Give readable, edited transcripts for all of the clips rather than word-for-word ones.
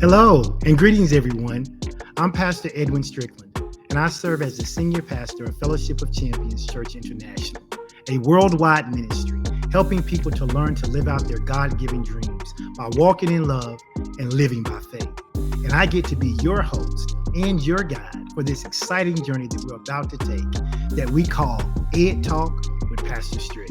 Hello and greetings, everyone. I'm Pastor Edwin Strickland, and I serve as the Senior Pastor of Fellowship of Champions Church International, a worldwide ministry helping people to learn to live out their God-given dreams by walking in love and living by faith. And I get to be your host and your guide for this exciting journey that we're about to take that we call Ed Talk with Pastor Strick.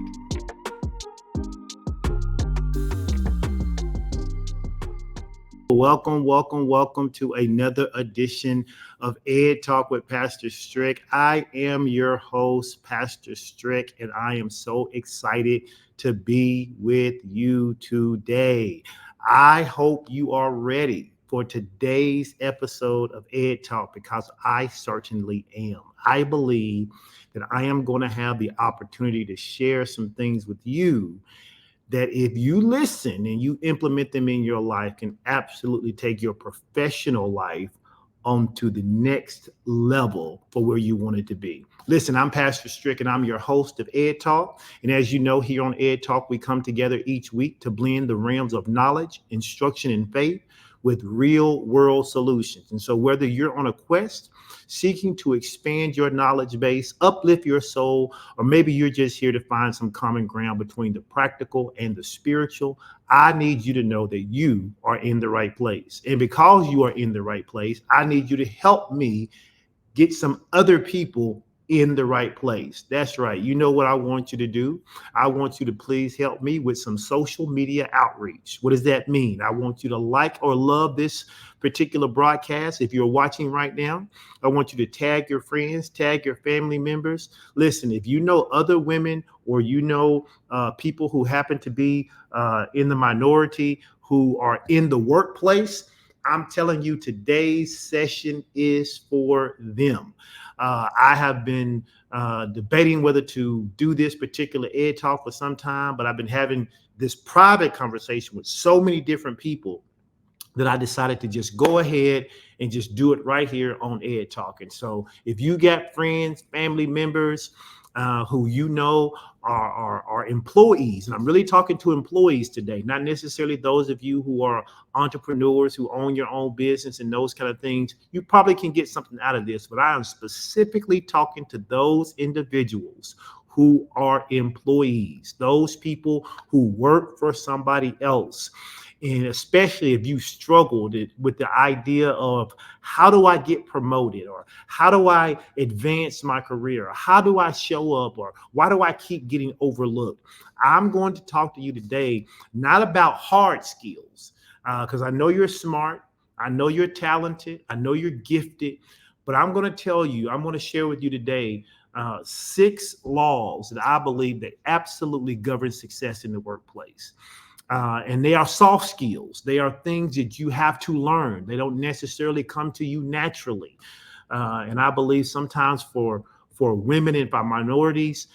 Welcome to another edition of Ed Talk with Pastor Strick. I am your host, Pastor Strick, and I am so excited to be with you today. I hope you are ready for today's episode of Ed Talk because I certainly am. I believe that I am going to have the opportunity to share some things with you that if you listen and you implement them in your life can absolutely take your professional life onto the next level for where you want it to be. Listen, I'm Pastor Strick and I'm your host of Ed Talk. And as you know, here on Ed Talk, we come together each week to blend the realms of knowledge, instruction, and faith with real world solutions. And so whether you're on a quest seeking to expand your knowledge base, uplift your soul, or maybe you're just here to find some common ground between the practical and the spiritual, I need you to know that you are in the right place. And because you are in the right place, I need you to help me get some other people in the right place. That's right. You know what I want you to do? I want you to please help me with some social media outreach. What does that mean? I want you to like or love this particular broadcast. If you're watching right now, I want you to tag your friends, tag your family members. Listen, if you know other women or you know people who happen to be in the minority who are in the workplace, I'm telling you, today's session is for them. I have been debating whether to do this particular Ed Talk for some time, but I've been having this private conversation with so many different people that I decided to just go ahead and just do it right here on Ed Talk. And so if you got friends, family members who you know are employees, and I'm really talking to employees today, not necessarily those of you who are entrepreneurs who own your own business and those kind of things, you probably can get something out of this, but I am specifically talking to those individuals who are employees, those people who work for somebody else. And especially if you struggled with the idea of how do I get promoted, or how do I advance my career, or how do I show up, or why do I keep getting overlooked? I'm going to talk to you today, not about hard skills, because I know you're smart. I know you're talented. I know you're gifted. But I'm going to tell you, I'm going to share with you today 6 laws that I believe that absolutely govern success in the workplace. And they are soft skills. They are things that you have to learn. They don't necessarily come to you naturally. And I believe sometimes for women and for minorities,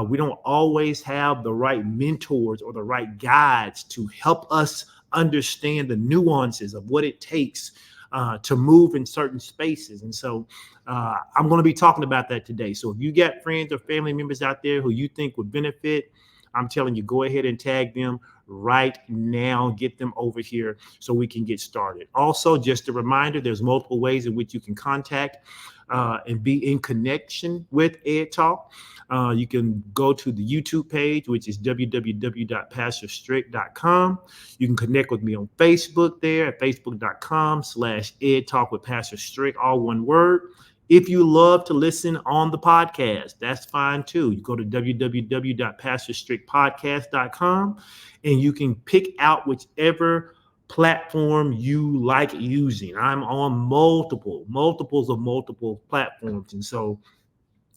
we don't always have the right mentors or the right guides to help us understand the nuances of what it takes to move in certain spaces. And so I'm going to be talking about that today. So if you got friends or family members out there who you think would benefit, I'm telling you, go ahead and tag them right now. Get them over here so we can get started. Also, just a reminder, there's multiple ways in which you can contact and be in connection with Ed Talk. You can go to the YouTube page, which is www.pastorstrick.com. You can connect with me on Facebook there at facebook.com/Ed Talk with Pastor Strick, all one word. If you love to listen on the podcast, that's fine too. You go to www.pastorstrickpodcast.com and you can pick out whichever platform you like using. I'm on multiples of multiple platforms. And so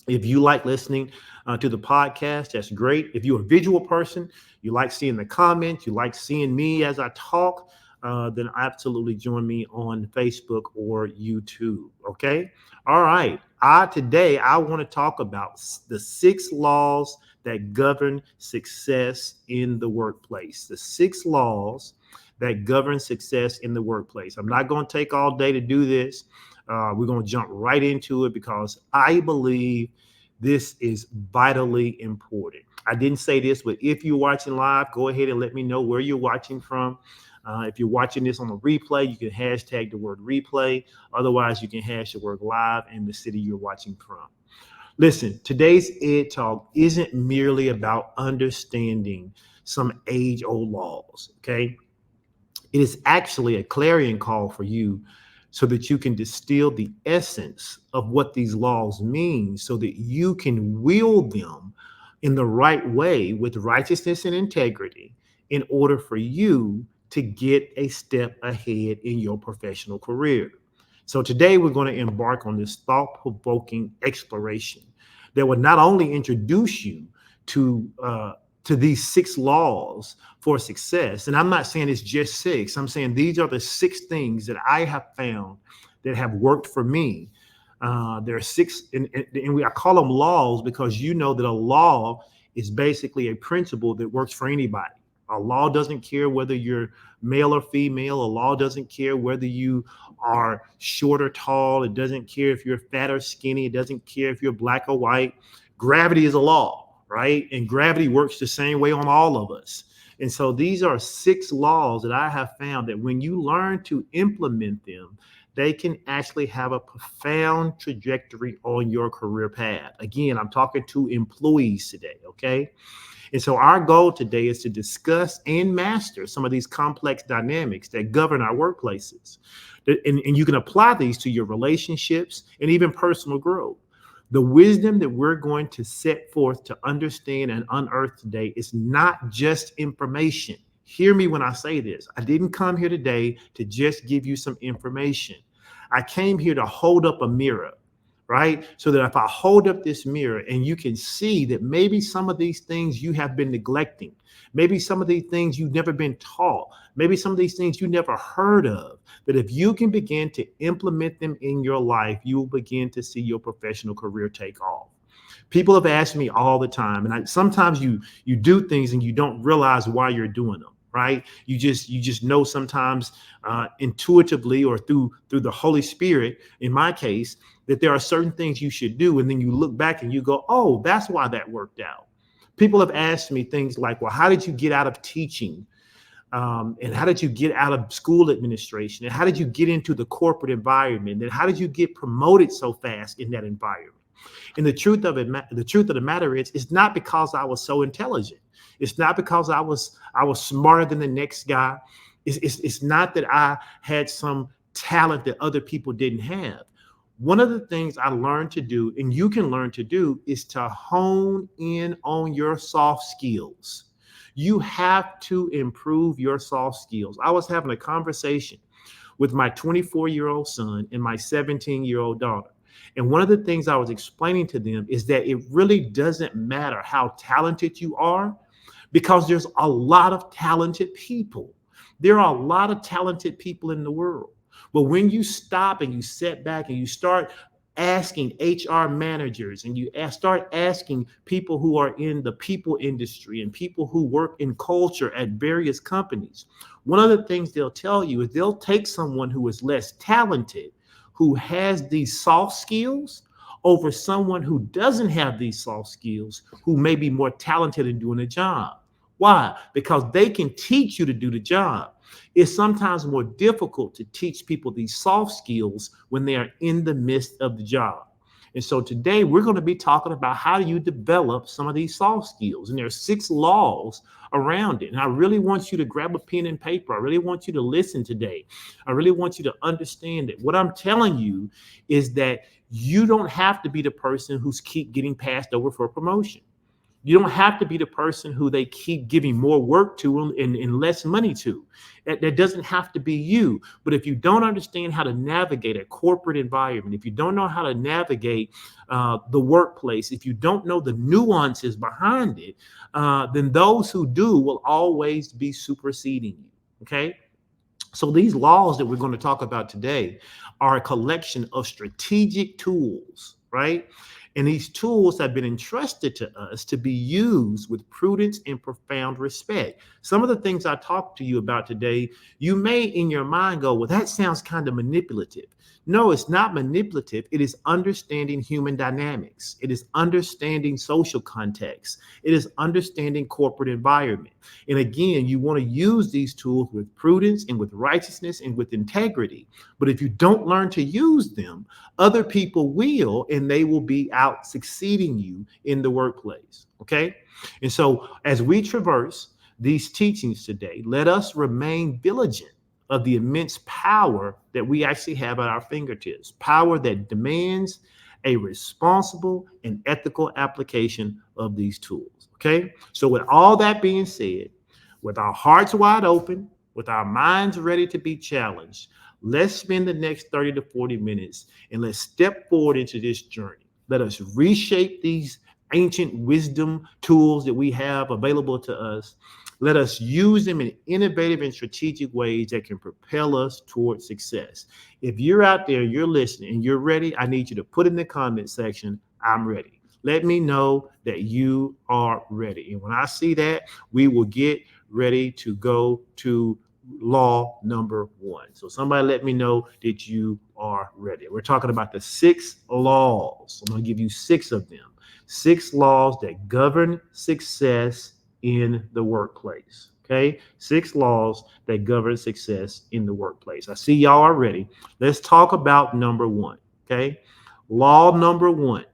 if you like listening to the podcast, that's great. If you're a visual person, you like seeing the comments, you like seeing me as I talk, then absolutely join me on Facebook or YouTube. Okay. All right. Today I want to talk about the 6 laws that govern success in the workplace. The 6 laws that govern success in the workplace. I'm not going to take all day to do this. We're going to jump right into it because I believe this is vitally important. I didn't say this, but if you're watching live, go ahead and let me know where you're watching from. If you're watching this on a replay, you can hashtag the word replay. Otherwise, you can hash the word live and the city you're watching from. Listen, today's Ed Talk isn't merely about understanding some age old laws, okay? It is actually a clarion call for you so that you can distill the essence of what these laws mean so that you can wield them in the right way with righteousness and integrity in order for you to get a step ahead in your professional career. So today we're going to embark on this thought-provoking exploration that will not only introduce you to to these six laws for success. And I'm not saying it's just six. I'm saying these are the six things that I have found that have worked for me. There are six, I call them laws because you know that a law is basically a principle that works for anybody. A law doesn't care whether you're male or female. A law doesn't care whether you are short or tall. It doesn't care if you're fat or skinny. It doesn't care if you're black or white. Gravity is a law, right? And gravity works the same way on all of us. And so these are six laws that I have found that when you learn to implement them, they can actually have a profound trajectory on your career path. Again, I'm talking to employees today, okay? And so our goal today is to discuss and master some of these complex dynamics that govern our workplaces. And you can apply these to your relationships and even personal growth. The wisdom that we're going to set forth to understand and unearth today is not just information. Hear me when I say this. I didn't come here today to just give you some information. I came here to hold up a mirror, right? So that if I hold up this mirror and you can see that maybe some of these things you have been neglecting, maybe some of these things you've never been taught, maybe some of these things you never heard of, that if you can begin to implement them in your life, you will begin to see your professional career take off. People have asked me all the time, and sometimes you do things and you don't realize why you're doing them, right? You just know sometimes intuitively or through the Holy Spirit, in my case, that there are certain things you should do, and then you look back and you go, oh, that's why that worked out. People have asked me things like, well, how did you get out of teaching? And how did you get out of school administration? And how did you get into the corporate environment? And how did you get promoted so fast in that environment? And the truth of the matter is, it's not because I was so intelligent. It's not because I was smarter than the next guy. It's not that I had some talent that other people didn't have. One of the things I learned to do, and you can learn to do, is to hone in on your soft skills. You have to improve your soft skills. I was having a conversation with my 24-year-old son and my 17-year-old daughter. And one of the things I was explaining to them is that it really doesn't matter how talented you are, because there's a lot of talented people. There are a lot of talented people in the world. But when you stop and you sit back and you start asking HR managers and you start asking people who are in the people industry and people who work in culture at various companies, one of the things they'll tell you is they'll take someone who is less talented, who has these soft skills, over someone who doesn't have these soft skills, who may be more talented in doing a job. Why? Because they can teach you to do the job. It's sometimes more difficult to teach people these soft skills when they are in the midst of the job. And so today we're going to be talking about how do you develop some of these soft skills. And there are six laws around it. And I really want you to grab a pen and paper. I really want you to listen today. I really want you to understand that what I'm telling you is that you don't have to be the person who's keep getting passed over for a promotion. You don't have to be the person who they keep giving more work to and less money to. That doesn't have to be you. But if you don't understand how to navigate a corporate environment, if you don't know how to navigate the workplace, if you don't know the nuances behind it, then those who do will always be superseding you. Okay? So these laws that we're going to talk about today are a collection of strategic tools, right? And these tools have been entrusted to us to be used with prudence and profound respect. Some of the things I talked to you about today, you may in your mind go, well, that sounds kind of manipulative. No, it's not manipulative. It is understanding human dynamics. It is understanding social context. It is understanding corporate environment. And again, you want to use these tools with prudence and with righteousness and with integrity. But if you don't learn to use them, other people will, and they will be out succeeding you in the workplace. Okay. And so as we traverse these teachings today, let us remain vigilant of the immense power that we actually have at our fingertips, power that demands a responsible and ethical application of these tools. Okay. So, with all that being said, with our hearts wide open, with our minds ready to be challenged, let's spend the next 30 to 40 minutes and let's step forward into this journey. Let us reshape these ancient wisdom tools that we have available to us. Let us use them in innovative and strategic ways that can propel us towards success. If you're out there, you're listening, and you're ready, I need you to put in the comment section, I'm ready. Let me know that you are ready. And when I see that, we will get ready to go to law number 1. So somebody let me know that you are ready. We're talking about the 6 laws. I'm going to give you 6 of them. 6 laws that govern success in the workplace. Okay, 6 laws that govern success in the workplace. I see y'all are ready. Let's talk about number 1. Okay, law number 1.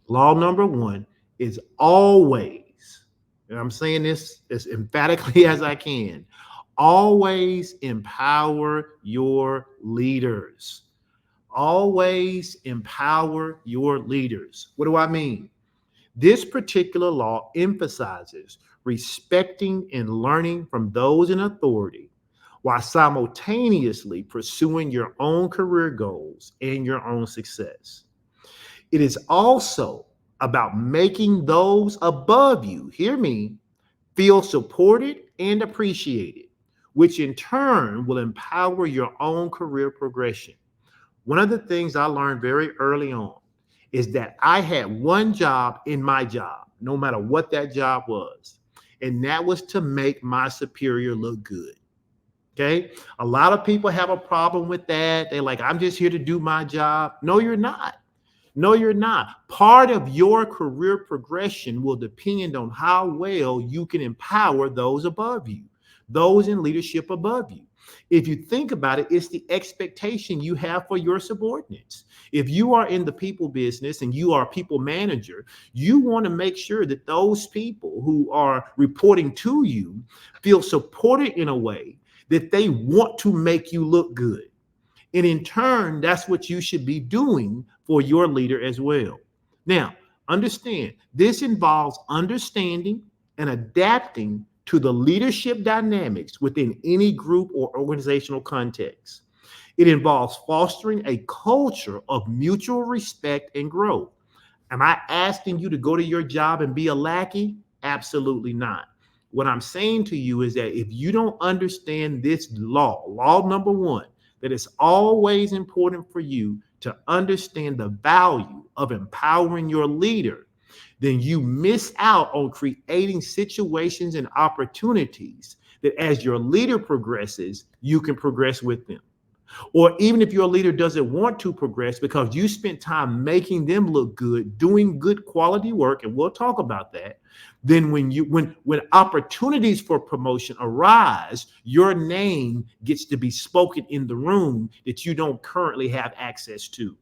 Law number 1 is always, and I'm saying this as emphatically as I can, always empower your leaders. Always empower your leaders. What do I mean? This particular law emphasizes respecting and learning from those in authority while simultaneously pursuing your own career goals and your own success. It is also about making those above you, hear me, feel supported and appreciated, which in turn will empower your own career progression. One of the things I learned very early on is that I had one job in my job, no matter what that job was, and that was to make my superior look good. Okay. A lot of people have a problem with that. They're like, I'm just here to do my job. No, you're not. No, you're not. Part of your career progression will depend on how well you can empower those above you, those in leadership above you. If you think about it, it's the expectation you have for your subordinates. If you are in the people business and you are a people manager, you want to make sure that those people who are reporting to you feel supported in a way that they want to make you look good. And in turn, that's what you should be doing for your leader as well. Now, understand this involves understanding and adapting to the leadership dynamics within any group or organizational context. It involves fostering a culture of mutual respect and growth. Am I asking you to go to your job and be a lackey? Absolutely not. What I'm saying to you is that if you don't understand this law, law number 1, that it's always important for you to understand the value of empowering your leader, then you miss out on creating situations and opportunities that as your leader progresses, you can progress with them. Or even if your leader doesn't want to progress because you spent time making them look good, doing good quality work, and we'll talk about that, then when opportunities for promotion arise, your name gets to be spoken in the room that you don't currently have access to.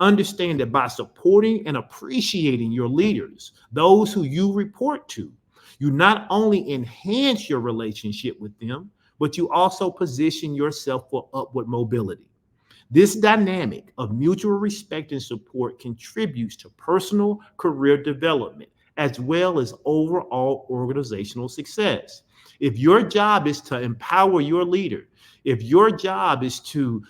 Understand that by supporting and appreciating your leaders, those who you report to, you not only enhance your relationship with them, but you also position yourself for upward mobility. This dynamic of mutual respect and support contributes to personal career development as well as overall organizational success. If your job is to empower your leader, if your job is to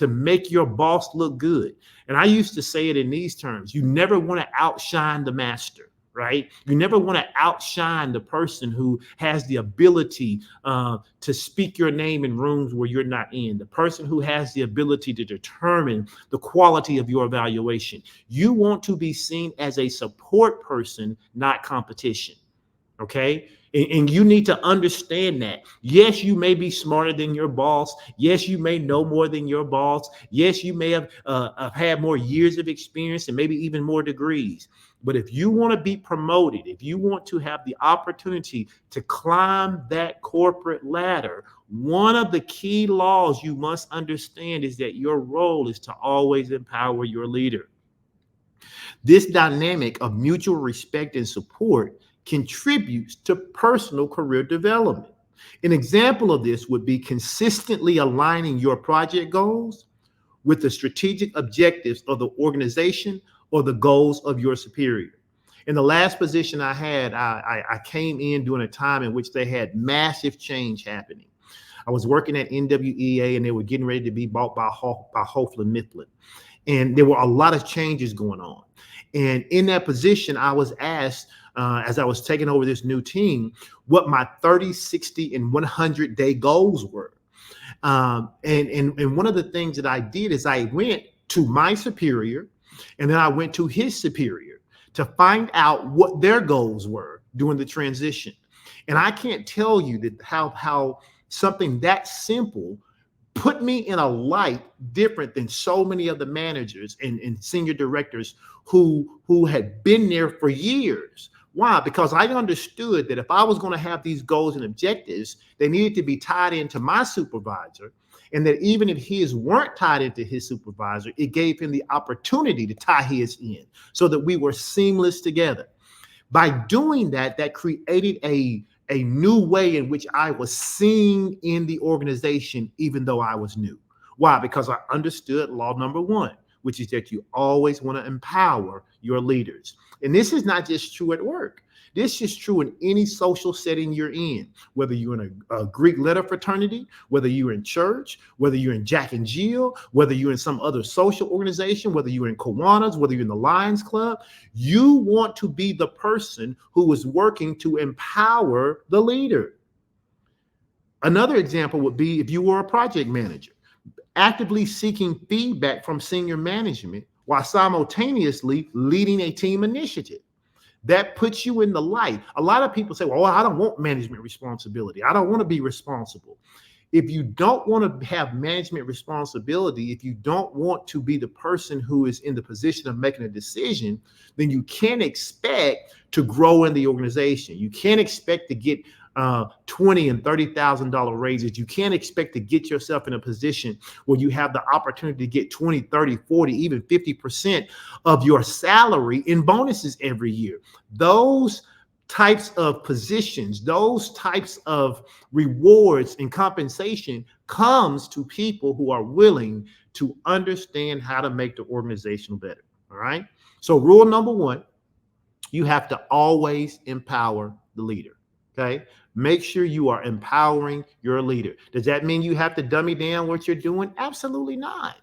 make your boss look good, and I used to say it in these terms, you never want to outshine the master. Right? You never want to outshine the person who has the ability to speak your name in rooms where you're not in, the person who has the ability to determine the quality of your evaluation. You want to be seen as a support person, not competition. Okay. And you need to understand that. Yes, you may be smarter than your boss. Yes, you may know more than your boss. Yes, you may have had more years of experience and maybe even more degrees. But if you want to be promoted, if you want to have the opportunity to climb that corporate ladder, one of the key laws you must understand is that your role is to always empower your leader. This dynamic of mutual respect and support contributes to personal career development. An example of this would be consistently aligning your project goals with the strategic objectives of the organization or the goals of your superior. In the last position I had, I came in during a time in which they had massive change happening. I was working at NWEA and they were getting ready to be bought by Hofland Mifflin. And there were a lot of changes going on. And in that position, I was asked, as I was taking over this new team, what my 30, 60, and 100-day goals were. And one of the things that I did is I went to my superior and then I went to his superior to find out what their goals were during the transition. And I can't tell you that how something that simple put me in a light different than so many of the managers and senior directors who had been there for years. Why? Because I understood that if I was going to have these goals and objectives, they needed to be tied into my supervisor. And that even if his weren't tied into his supervisor, it gave him the opportunity to tie his in so that we were seamless together. By doing that, that created a new way in which I was seen in the organization, even though I was new. Why? Because I understood law number one, which is that you always want to empower your leaders. And this is not just true at work. This is true in any social setting you're in, whether you're in a Greek letter fraternity, whether you're in church, whether you're in Jack and Jill, whether you're in some other social organization, whether you're in Kiwanis, whether you're in the Lions Club. You want to be the person who is working to empower the leader. Another example would be if you were a project manager, actively seeking feedback from senior management while simultaneously leading a team initiative. That puts you in the light. A lot of people say, well, I don't want management responsibility. I don't want to be responsible. If you don't want to have management responsibility, if you don't want to be the person who is in the position of making a decision, then you can't expect to grow in the organization. You can't expect to get $20,000 and $30,000 raises. You can't expect to get yourself in a position where you have the opportunity to get 20, 30, 40, even 50% of your salary in bonuses every year. Those types of positions, those types of rewards and compensation comes to people who are willing to understand how to make the organization better. All right. So rule number one, you have to always empower the leader. Okay. Make sure you are empowering your leader. Does that mean you have to dummy down what you're doing? Absolutely not.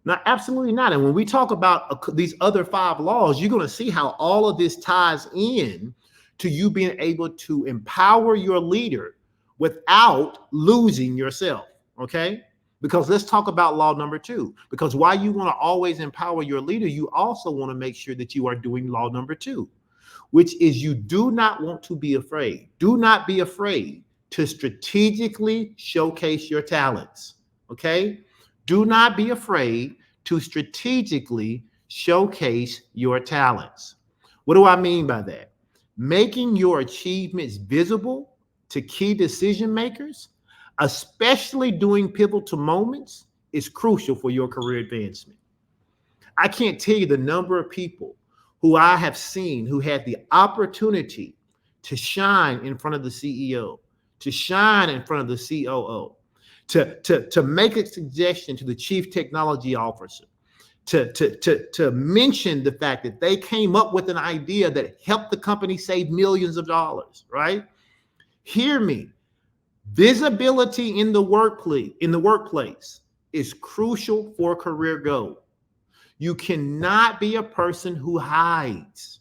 Not absolutely not. And when we talk about these other 5 laws, you're going to see how all of this ties in to you being able to empower your leader without losing yourself. Okay. Because let's talk about law number 2. Because while you want to always empower your leader, you also want to make sure that you are doing law number 2, which is you do not want to be afraid. Do not be afraid to strategically showcase your talents. Okay. Do not be afraid to strategically showcase your talents. What do I mean by that? Making your achievements visible to key decision makers, especially during pivotal moments, is crucial for your career advancement. I can't tell you the number of people who I have seen who had the opportunity to shine in front of the CEO, to shine in front of the COO, to make a suggestion to the chief technology officer, to mention the fact that they came up with an idea that helped the company save millions of dollars, right? Hear me. Visibility in the workplace is crucial for career growth. You cannot be a person who hides.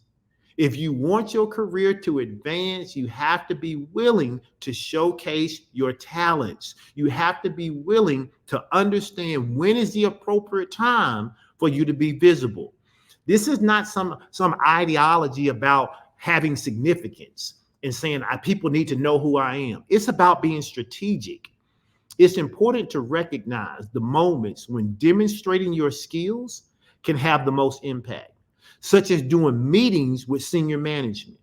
If you want your career to advance, you have to be willing to showcase your talents. You have to be willing to understand when is the appropriate time for you to be visible. This is not some ideology about having significance. and saying people need to know who I am. It's about being strategic. It's important to recognize the moments when demonstrating your skills can have the most impact, such as doing meetings with senior management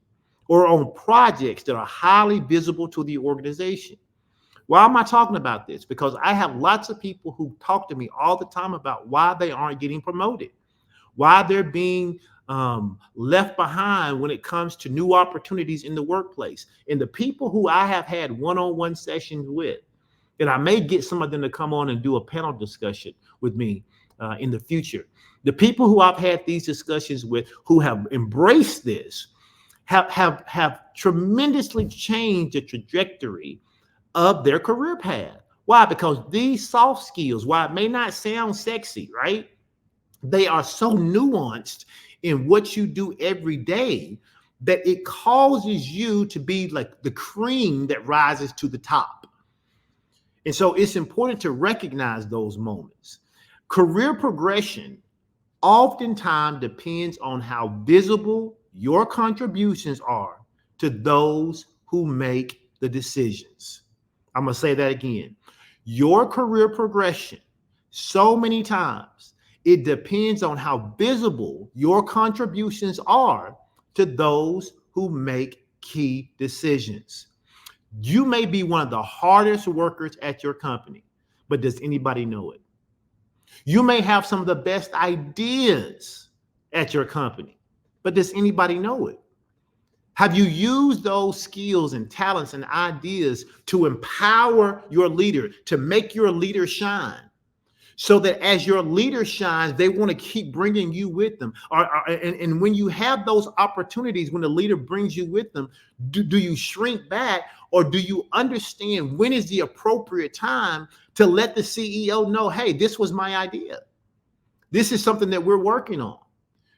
or on projects that are highly visible to the organization. Why am I talking about this? Because I have lots of people who talk to me all the time about why they aren't getting promoted, why they're being left behind when it comes to new opportunities in the workplace. And the people who I have had one-on-one sessions with, and I may get some of them to come on and do a panel discussion with me in the future. The people who I've had these discussions with who have embraced this have tremendously changed the trajectory of their career path. Why? Because these soft skills, while it may not sound sexy, right? They are so nuanced in what you do every day that it causes you to be like the cream that rises to the top. And so it's important to recognize those moments. Career progression oftentimes depends on how visible your contributions are to those who make the decisions. I'm going to say that again. Your career progression, so many times, it depends on how visible your contributions are to those who make key decisions. You may be one of the hardest workers at your company, but does anybody know it? You may have some of the best ideas at your company, but does anybody know it? Have you used those skills and talents and ideas to empower your leader, to make your leader shine? So that as your leader shines, they want to keep bringing you with them. And when you have those opportunities, when the leader brings you with them, do you shrink back, or do you understand when is the appropriate time to let the CEO know, hey, this was my idea. This is something that we're working on.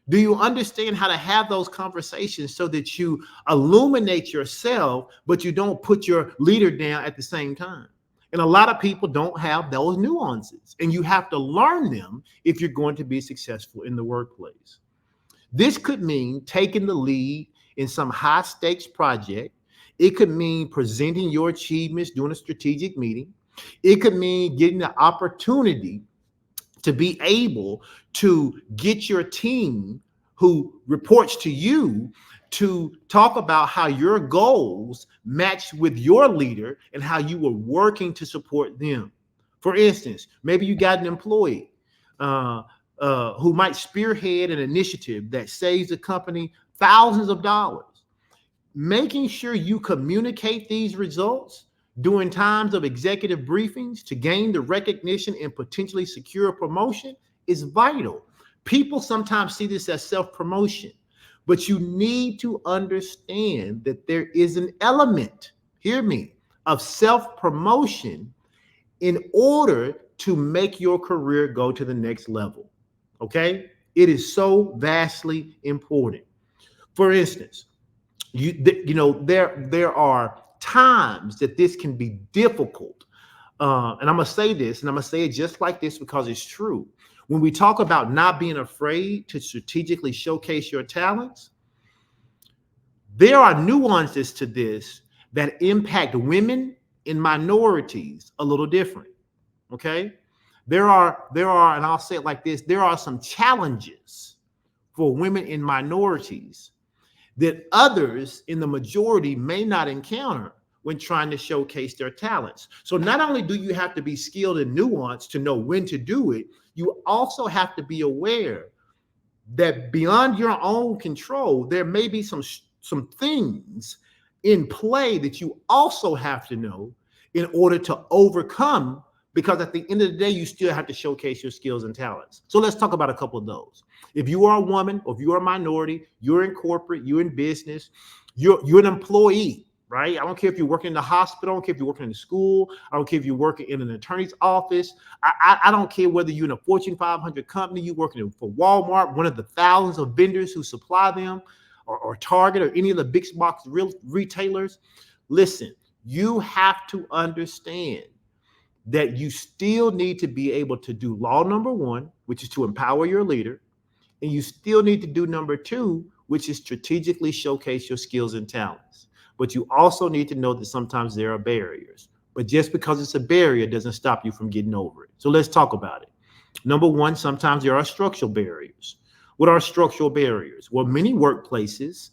Do you understand how to have those conversations so that you illuminate yourself, but you don't put your leader down at the same time? And a lot of people don't have those nuances, and you have to learn them if you're going to be successful in the workplace. This could mean taking the lead in some high stakes project. It could mean presenting your achievements during a strategic meeting. It could mean getting the opportunity to be able to get your team who reports to you to talk about how your goals match with your leader and how you were working to support them. For instance, maybe you got an employee who might spearhead an initiative that saves the company thousands of dollars. Making sure you communicate these results during times of executive briefings to gain the recognition and potentially secure a promotion is vital. People sometimes see this as self-promotion, but you need to understand that there is an element, hear me, of self-promotion in order to make your career go to the next level. Okay? It is so vastly important. For instance, there are times that this can be difficult. And I'm going to say this, and I'm going to say it just like this because it's true. When we talk about not being afraid to strategically showcase your talents, there are nuances to this that impact women and minorities a little different. Okay? There are, and I'll say it like this, there are some challenges for women and minorities that others in the majority may not encounter when trying to showcase their talents. So not only do you have to be skilled and nuanced to know when to do it, you also have to be aware that beyond your own control, there may be some things in play that you also have to know in order to overcome, because at the end of the day, you still have to showcase your skills and talents. So let's talk about a couple of those. If you are a woman, or if you are a minority, you're in corporate, you're in business, you're an employee, right? I don't care if you're working in the hospital, I don't care if you're working in the school, I don't care if you're working in an attorney's office. I don't care whether you're in a Fortune 500 company, you're working for Walmart, one of the thousands of vendors who supply them, or Target, or any of the big box retailers. Listen, you have to understand that you still need to be able to do law number one, which is to empower your leader. And you still need to do number two, which is strategically showcase your skills and talents. But you also need to know that sometimes there are barriers. But just because it's a barrier doesn't stop you from getting over it. So let's talk about it. Number one, sometimes there are structural barriers. What are structural barriers? Well, many workplaces,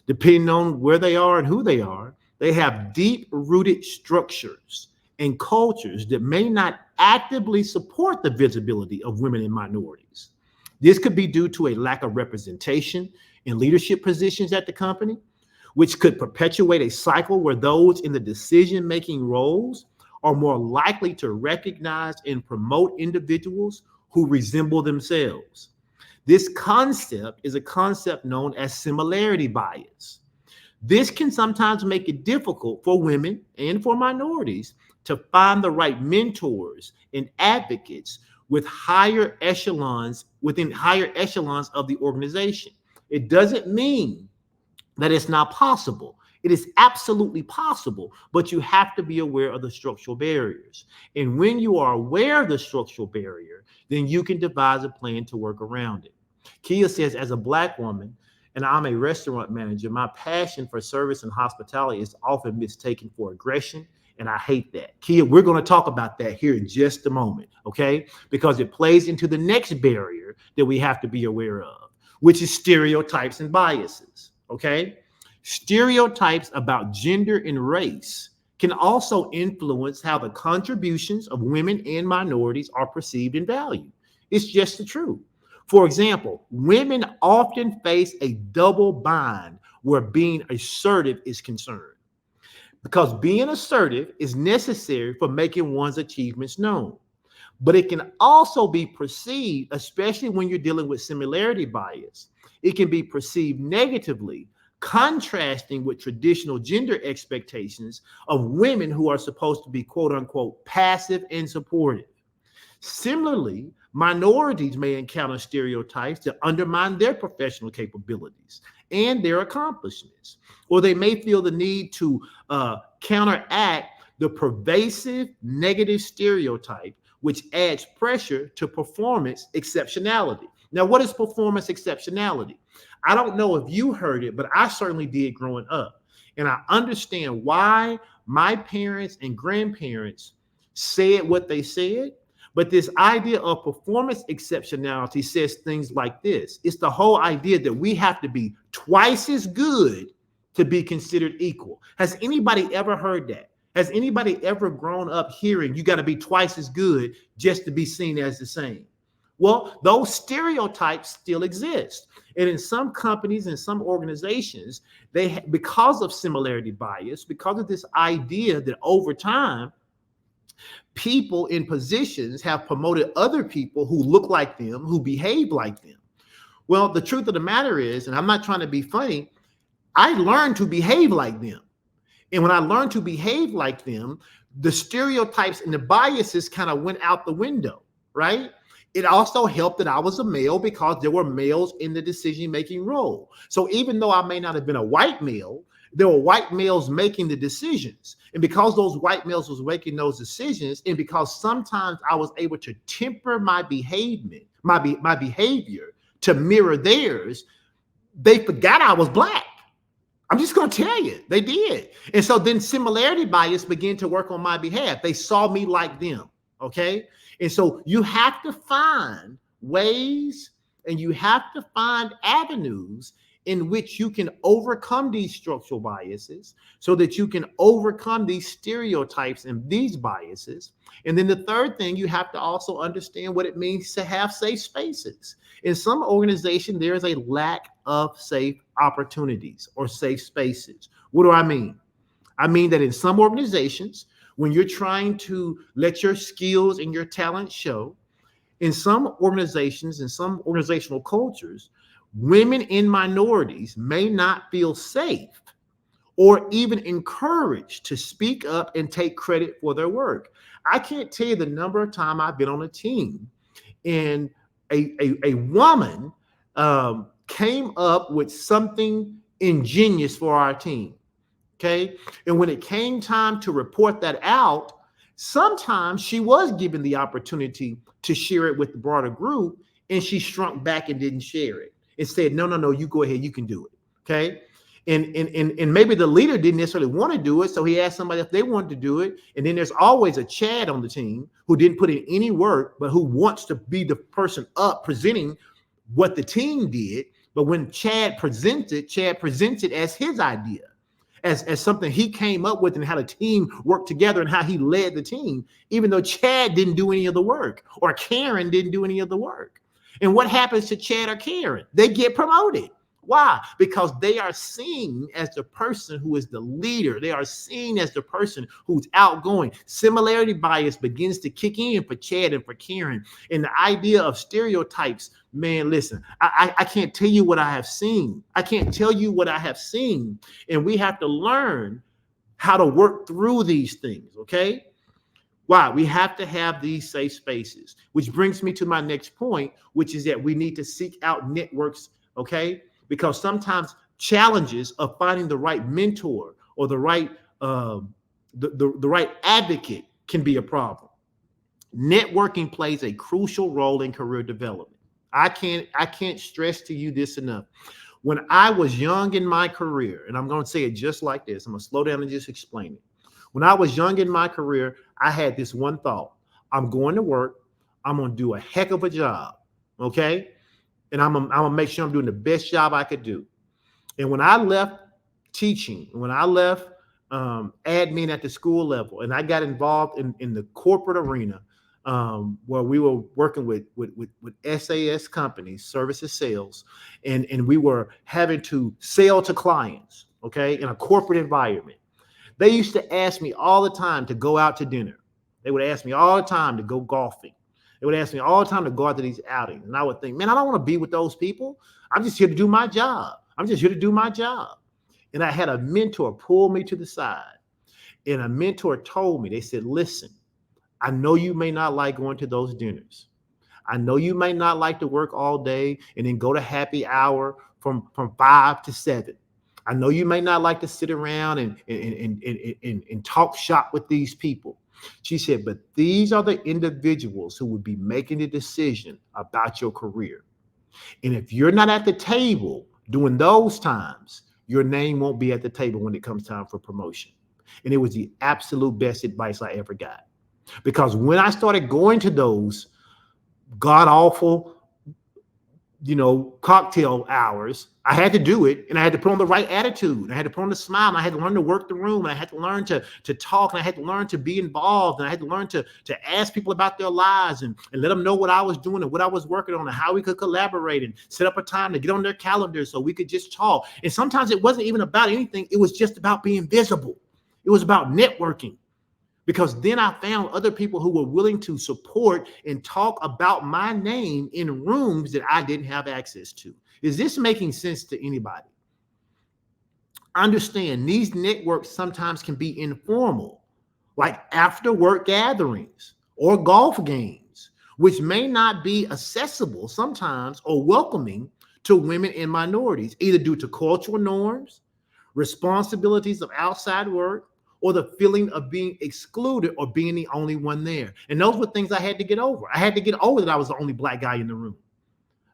depending on where they are and who they have deep rooted structures and cultures that may not actively support the visibility of women and minorities. This could be due to a lack of representation in leadership positions at the company, which could perpetuate a cycle where those in the decision making roles are more likely to recognize and promote individuals who resemble themselves. This concept is a concept known as similarity bias. This can sometimes make it difficult for women and for minorities to find the right mentors and advocates within higher echelons of the organization. It doesn't mean that it's not possible. It is absolutely possible, but you have to be aware of the structural barriers. And when you are aware of the structural barrier, then you can devise a plan to work around it. Kia says, as a Black woman, and I'm a restaurant manager, my passion for service and hospitality is often mistaken for aggression, and I hate that. Kia, we're going to talk about that here in just a moment, okay? Because it plays into the next barrier that we have to be aware of, which is stereotypes and biases, okay? Stereotypes about gender and race can also influence how the contributions of women and minorities are perceived and valued. It's just the truth. For example, women often face a double bind where being assertive is concerned, because being assertive is necessary for making one's achievements known. But it can also be perceived, especially when you're dealing with similarity bias, it can be perceived negatively, contrasting with traditional gender expectations of women who are supposed to be quote unquote passive and supportive. Similarly, minorities may encounter stereotypes that undermine their professional capabilities and their accomplishments, or they may feel the need to counteract the pervasive negative stereotype, which adds pressure to performance exceptionality. Now, what is performance exceptionality? I don't know if you heard it, but I certainly did growing up. And I understand why my parents and grandparents said what they said. But this idea of performance exceptionality says things like this. It's the whole idea that we have to be twice as good to be considered equal. Has anybody ever heard that? Has anybody ever grown up hearing you got to be twice as good just to be seen as the same? Well, those stereotypes still exist. And in some companies and some organizations, because of similarity bias, because of this idea that over time, people in positions have promoted other people who look like them, who behave like them. Well, the truth of the matter is, and I'm not trying to be funny, I learned to behave like them. And when I learned to behave like them, the stereotypes and the biases kind of went out the window, right? It also helped that I was a male because there were males in the decision-making role. So even though I may not have been a white male, there were white males making the decisions. And because those white males was making those decisions, and because sometimes I was able to temper my behavior, my behavior to mirror theirs, they forgot I was Black. I'm just going to tell you, they did. And so then similarity bias began to work on my behalf. They saw me like them, okay? And so you have to find ways and you have to find avenues in which you can overcome these structural biases so that you can overcome these stereotypes and these biases. And then the third thing, you have to also understand what it means to have safe spaces. In some organizations, there is a lack of safe opportunities or safe spaces. What do I mean? I mean that in some organizations, when you're trying to let your skills and your talent show, in some organizations, in some organizational cultures, women and minorities may not feel safe or even encouraged to speak up and take credit for their work. I can't tell you the number of times I've been on a team and a woman came up with something ingenious for our team. Okay. And when it came time to report that out, sometimes she was given the opportunity to share it with the broader group, and she shrunk back and didn't share it. It said, no, you go ahead, you can do it. Okay. And maybe the leader didn't necessarily want to do it, so he asked somebody if they wanted to do it. And then there's always a Chad on the team who didn't put in any work, but who wants to be the person up presenting what the team did. But when Chad presents it as his idea, as something he came up with, and how the team worked together and how he led the team, even though Chad didn't do any of the work, or Karen didn't do any of the work. And what happens to Chad or Karen? They get promoted. Why? Because they are seen as the person who is the leader. They are seen as the person who's outgoing. Similarity bias begins to kick in for Chad and for Karen. And the idea of stereotypes, man, listen, I can't tell you what I have seen. I can't tell you what I have seen. And we have to learn how to work through these things, okay? Why? We have to have these safe spaces, which brings me to my next point, which is that we need to seek out networks, okay? Because sometimes challenges of finding the right mentor or the right right advocate can be a problem. Networking plays a crucial role in career development. I can't stress to you this enough. When I was young in my career, and I'm going to say it just like this, I'm going to slow down and just explain it. When I was young in my career, I had this one thought: I'm going to work, I'm going to do a heck of a job, okay? And I'm gonna make sure I'm doing the best job I could do. And when I left teaching, when I left admin at the school level, and I got involved in the corporate arena, where we were working with SAS companies, services sales, and we were having to sell to clients, okay, in a corporate environment. They used to ask me all the time to go out to dinner. They would ask me all the time to go golfing. They would ask me all the time to go out to these outings. And I would think, man, I don't want to be with those people. I'm just here to do my job. I'm just here to do my job. And I had a mentor pull me to the side. And a mentor told me, they said, listen, I know you may not like going to those dinners. I know you may not like to work all day and then go to happy hour from 5 to 7. I know you may not like to sit around and talk shop with these people. She said, but these are the individuals who would be making the decision about your career. And if you're not at the table during those times, your name won't be at the table when it comes time for promotion. And it was the absolute best advice I ever got. Because when I started going to those god awful, cocktail hours, I had to do it, and I had to put on the right attitude. I had to put on the smile, and I had to learn to work the room, and I had to learn to talk, and I had to learn to be involved, and I had to learn to ask people about their lives and let them know what I was doing and what I was working on and how we could collaborate and set up a time to get on their calendar so we could just talk. And sometimes it wasn't even about anything. It was just about being visible. It was about networking. Because then I found other people who were willing to support and talk about my name in rooms that I didn't have access to. Is this making sense to anybody? Understand, these networks sometimes can be informal, like after work gatherings or golf games, which may not be accessible sometimes or welcoming to women and minorities, either due to cultural norms, responsibilities of outside work, or the feeling of being excluded or being the only one there. And those were things I had to get over. I had to get over that I was the only black guy in the room.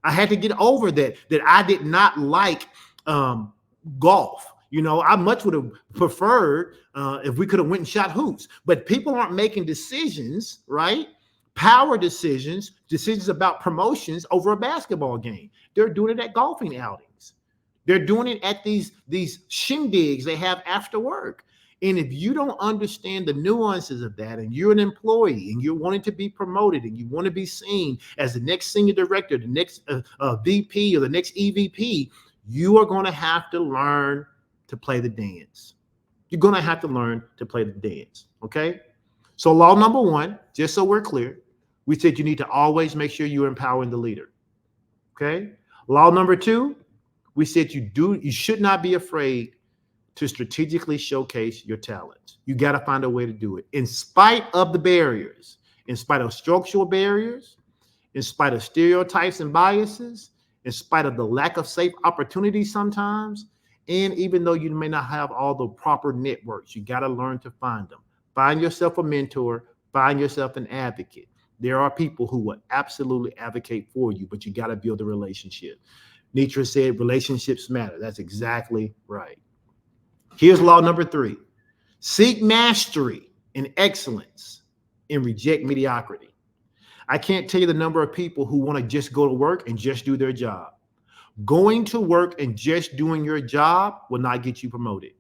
I had to get over that I did not like golf. I much would have preferred if we could have went and shot hoops. But people aren't making decisions, right? Power decisions about promotions over a basketball game. They're doing it at golfing outings. They're doing it at these shindigs they have after work. And if you don't understand the nuances of that, and you're an employee and you're wanting to be promoted and you want to be seen as the next senior director, the next VP or the next EVP, you are going to have to learn to play the dance. You're going to have to learn to play the dance. Okay. So law number 1, just so we're clear, we said you need to always make sure you're empowering the leader. Okay. Law number 2, we said you should not be afraid to strategically showcase your talents. You got to find a way to do it in spite of the barriers, in spite of structural barriers, in spite of stereotypes and biases, in spite of the lack of safe opportunities sometimes. And even though you may not have all the proper networks, you got to learn to find them. Find yourself a mentor, find yourself an advocate. There are people who will absolutely advocate for you, but you got to build a relationship. Nietzsche said relationships matter. That's exactly right. Here's law number 3. Seek mastery and excellence and reject mediocrity. I can't tell you the number of people who want to just go to work and just do their job. Going to work and just doing your job will not get you promoted.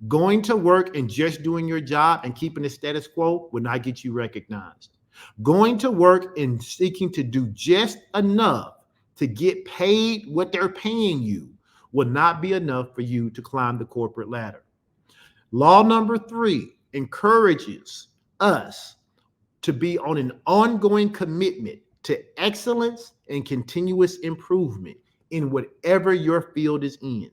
Going to work and just doing your job and keeping the status quo will not get you recognized. Going to work and seeking to do just enough to get paid what they're paying you will not be enough for you to climb the corporate ladder. Law number 3 encourages us to be on an ongoing commitment to excellence and continuous improvement in whatever your field is in.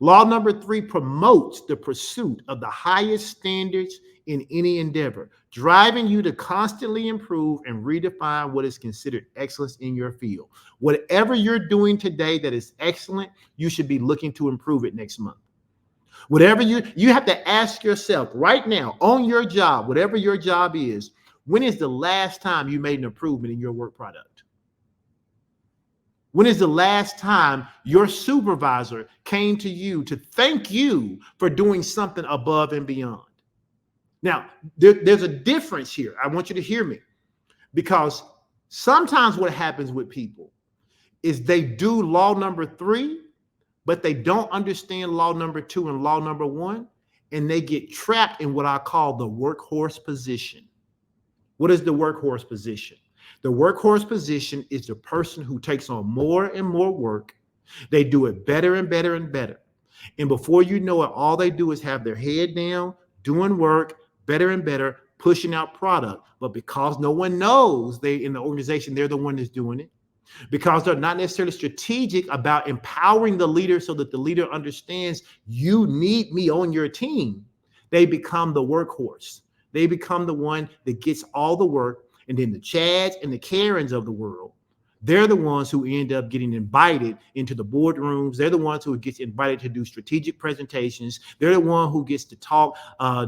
Law number 3 promotes the pursuit of the highest standards in any endeavor, driving you to constantly improve and redefine what is considered excellence in your field. Whatever you're doing today that is excellent, you should be looking to improve it next month. Whatever you have to ask yourself right now on your job, whatever your job is, when is the last time you made an improvement in your work product? When is the last time your supervisor came to you to thank you for doing something above and beyond? Now, there's a difference here. I want you to hear me, because sometimes what happens with people is they do law number 3, but they don't understand law number 2 and law number 1, and they get trapped in what I call the workhorse position. What is the workhorse position? The workhorse position is the person who takes on more and more work. They do it better and better and better. And before you know it, all they do is have their head down, doing work better and better, pushing out product. But because no one knows they in the organization, they're the one that's doing it. Because they're not necessarily strategic about empowering the leader so that the leader understands you need me on your team, they become the workhorse. They become the one that gets all the work. And then the Chads and the Karens of the world, they're the ones who end up getting invited into the boardrooms. They're the ones who gets invited to do strategic presentations. They're the one who gets to talk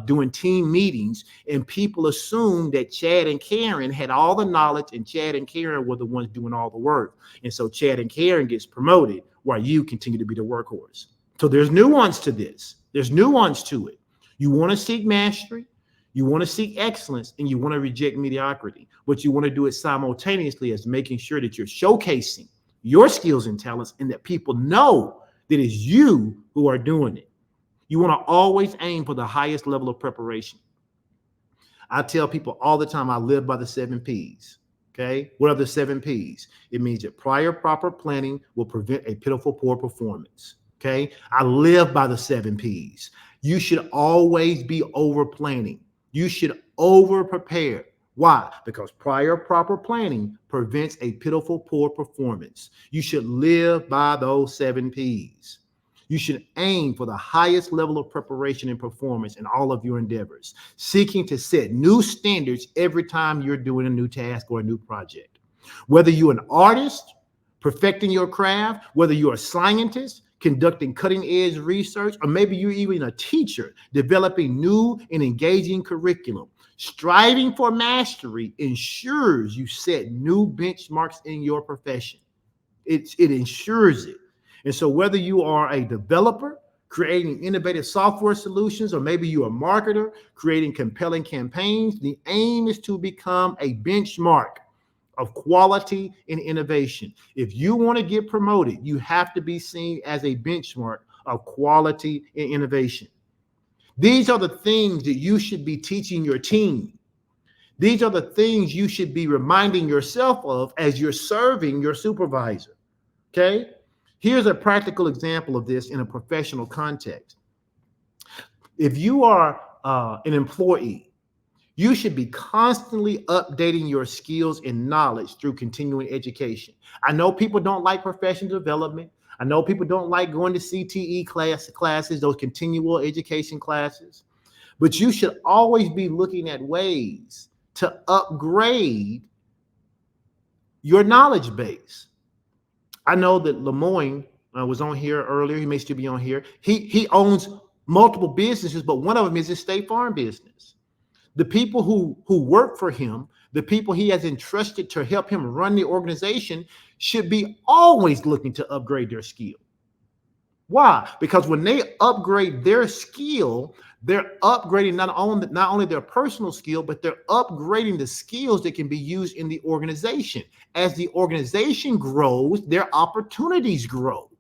doing team meetings. And people assume that Chad and Karen had all the knowledge and Chad and Karen were the ones doing all the work. And so Chad and Karen gets promoted while you continue to be the workhorse. So there's nuance to this. There's nuance to it. You want to seek mastery. You want to seek excellence, and you want to reject mediocrity, but you want to do it simultaneously as making sure that you're showcasing your skills and talents and that people know that it's you who are doing it. You want to always aim for the highest level of preparation. I tell people all the time, I live by the 7 Ps. Okay. What are the 7 Ps? It means that prior proper planning will prevent a pitiful poor performance. Okay. I live by the 7 Ps. You should always be over planning. You should over prepare. Why? Because prior proper planning prevents a pitiful poor performance. You should live by those 7 Ps. You should aim for the highest level of preparation and performance in all of your endeavors, seeking to set new standards every time you're doing a new task or a new project. Whether you're an artist, perfecting your craft, whether you're a scientist, conducting cutting-edge research, or maybe you're even a teacher developing new and engaging curriculum. Striving for mastery ensures you set new benchmarks in your profession. It ensures it. And so whether you are a developer creating innovative software solutions, or maybe you're a marketer creating compelling campaigns, the aim is to become a benchmark of quality and innovation. If you want to get promoted, you have to be seen as a benchmark of quality and innovation. These are the things that you should be teaching your team. These are the things you should be reminding yourself of as you're serving your supervisor. Okay? Here's a practical example of this in a professional context. If you are an employee, you should be constantly updating your skills and knowledge through continuing education. I know people don't like professional development. I know people don't like going to CTE classes, those continual education classes. But you should always be looking at ways to upgrade your knowledge base. I know that Lemoyne was on here earlier. He may still be on here. He owns multiple businesses, but one of them is his State Farm business. The people who work for him, the people he has entrusted to help him run the organization, should be always looking to upgrade their skill. Why? Because when they upgrade their skill, they're upgrading not only their personal skill, but they're upgrading the skills that can be used in the organization. As the organization grows, their opportunities grow.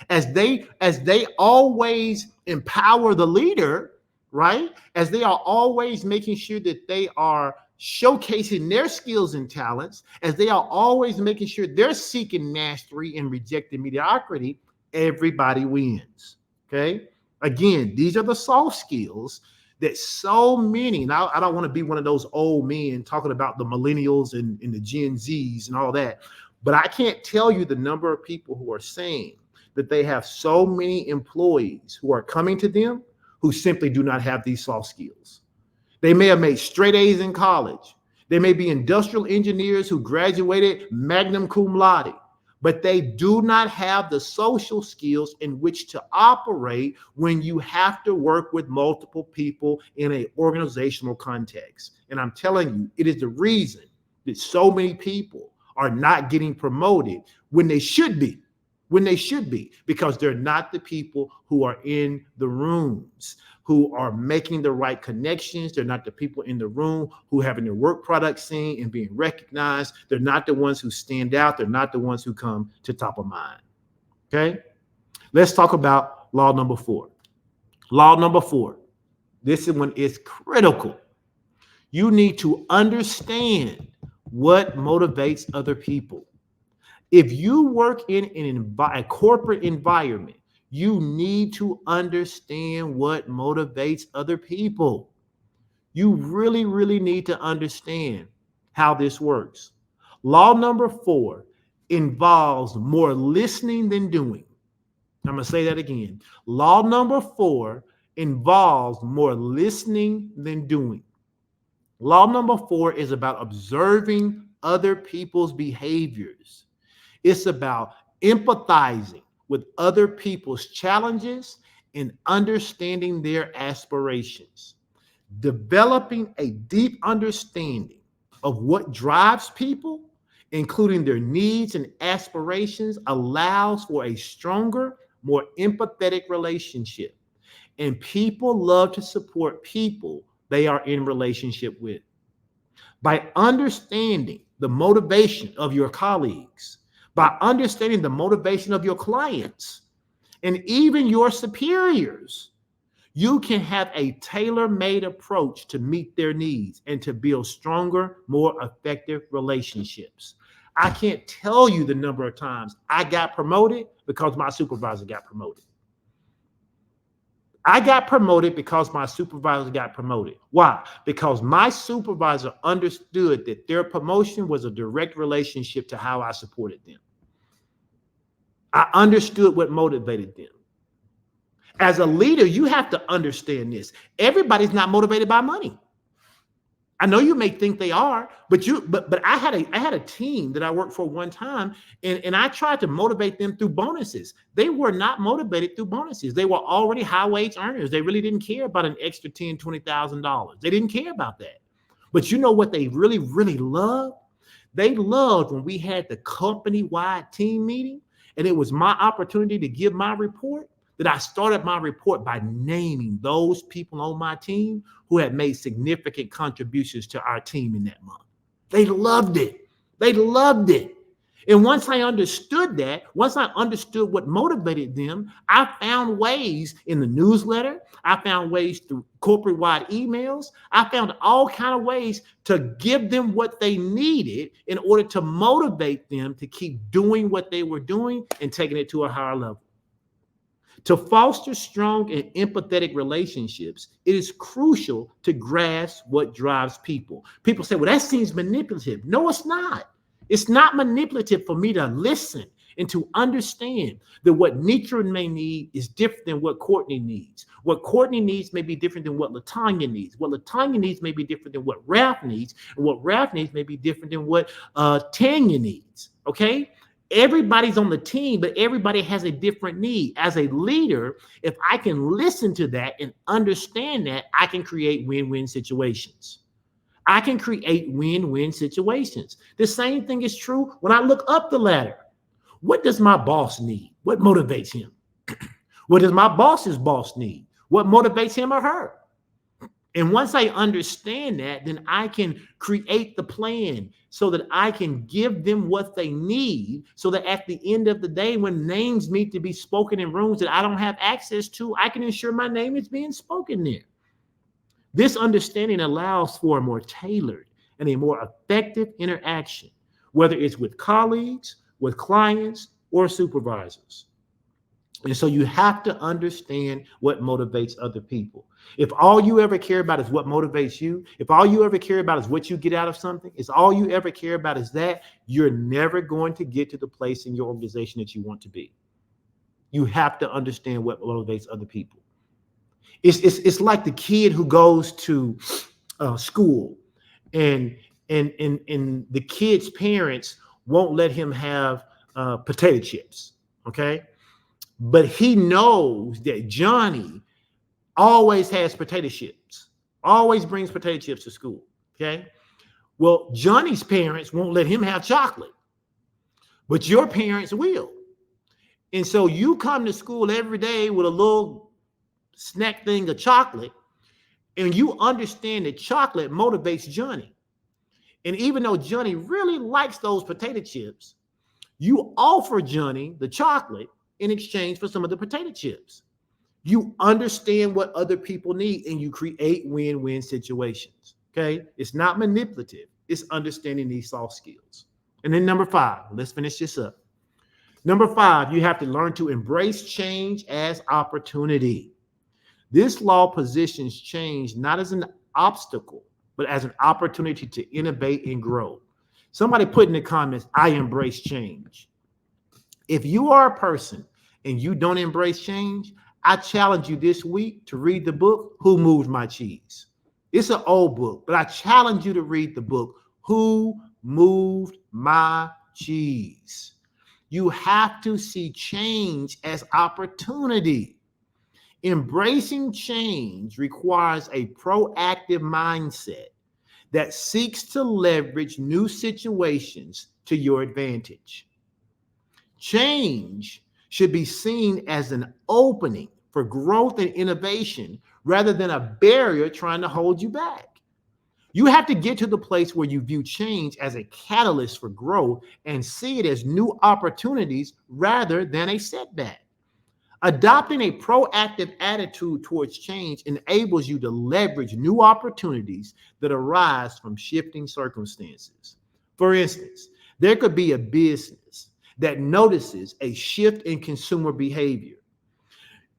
As they always empower the leader, right? As they are always making sure that they are showcasing their skills and talents, as they are always making sure they're seeking mastery and rejecting mediocrity, everybody wins. Okay. Again, these are the soft skills that so many, now I don't want to be one of those old men talking about the millennials and the Gen Zs and all that, but I can't tell you the number of people who are saying that they have so many employees who are coming to them who simply do not have these soft skills. They may have made straight A's in college. They may be industrial engineers who graduated magna cum laude, but they do not have the social skills in which to operate when you have to work with multiple people in an organizational context. And I'm telling you, it is the reason that so many people are not getting promoted when they should be. Because they're not the people who are in the rooms, who are making the right connections. They're not the people in the room who are having their work product seen and being recognized. They're not the ones who stand out. They're not the ones who come to top of mind. Okay. Let's talk about law number 4. Law number 4. This one is critical. You need to understand what motivates other people. If you work in a corporate environment, you need to understand what motivates other people. You really, really need to understand how this works. Law number 4 involves more listening than doing. I'm going to say that again. Law number 4 involves more listening than doing. Law number 4 is about observing other people's behaviors. It's about empathizing with other people's challenges and understanding their aspirations. Developing a deep understanding of what drives people, including their needs and aspirations, allows for a stronger, more empathetic relationship. And people love to support people they are in relationship with. By understanding the motivation of your colleagues, by understanding the motivation of your clients, and even your superiors, you can have a tailor-made approach to meet their needs and to build stronger, more effective relationships. I can't tell you the number of times I got promoted because my supervisor got promoted. I got promoted because my supervisor got promoted. Why? Because my supervisor understood that their promotion was a direct relationship to how I supported them. I understood what motivated them. As a leader, you have to understand this. Everybody's not motivated by money. I know you may think they are, but I had a team that I worked for one time, and I tried to motivate them through bonuses. They were not motivated through bonuses. They were already high wage earners. They really didn't care about an extra $10,000, $20,000. They didn't care about that. But you know what they really, really loved? They loved when we had the company-wide team meeting, and it was my opportunity to give my report, that I started my report by naming those people on my team who had made significant contributions to our team in that month. They loved it. They loved it. And once I understood that, once I understood what motivated them, I found ways in the newsletter. I found ways through corporate-wide emails. I found all kinds of ways to give them what they needed in order to motivate them to keep doing what they were doing and taking it to a higher level. To foster strong and empathetic relationships, it is crucial to grasp what drives people. People say, well, that seems manipulative. No, it's not. It's not manipulative for me to listen and to understand that what Nitra may need is different than what Courtney needs. What Courtney needs may be different than what LaTanya needs. What LaTanya needs may be different than what Ralph needs. And what Ralph needs may be different than what Tanya needs. Okay? Everybody's on the team, but everybody has a different need. As a leader, if I can listen to that and understand that, I can create win-win situations. I can create win-win situations. The same thing is true when I look up the ladder. What does my boss need? What motivates him? What does my boss's boss need? What motivates him or her? And once I understand that, then I can create the plan so that I can give them what they need, so that at the end of the day, when names need to be spoken in rooms that I don't have access to, I can ensure my name is being spoken there. This understanding allows for a more tailored and a more effective interaction, whether it's with colleagues, with clients, or supervisors. And so you have to understand what motivates other people. If all you ever care about is what motivates you, if all you ever care about is what you get out of something, if all you ever care about is that, you're never going to get to the place in your organization that you want to be. You have to understand what motivates other people. It's like the kid who goes to school and and the kid's parents won't let him have potato chips. Okay. But he knows that Johnny always has potato chips, always brings potato chips to school. Okay. Well, Johnny's parents won't let him have chocolate, but your parents will. And so you come to school every day with a little snack thing of chocolate, and you understand that chocolate motivates Johnny. And even though Johnny really likes those potato chips, you offer Johnny the chocolate in exchange for some of the potato chips. You understand what other people need and you create win-win situations. Okay. It's not manipulative. It's understanding these soft skills. And then number 5, let's finish this up. Number 5, you have to learn to embrace change as opportunity. This law positions change not as an obstacle, but as an opportunity to innovate and grow. Somebody put in the comments, I embrace change. If you are a person and you don't embrace change, I challenge you this week to read the book, Who Moved My Cheese? It's an old book, but I challenge you to read the book, Who Moved My Cheese? You have to see change as opportunity. Embracing change requires a proactive mindset that seeks to leverage new situations to your advantage. Change should be seen as an opening for growth and innovation rather than a barrier trying to hold you back. You have to get to the place where you view change as a catalyst for growth and see it as new opportunities rather than a setback. Adopting a proactive attitude towards change enables you to leverage new opportunities that arise from shifting circumstances. For instance, there could be a business that notices a shift in consumer behavior.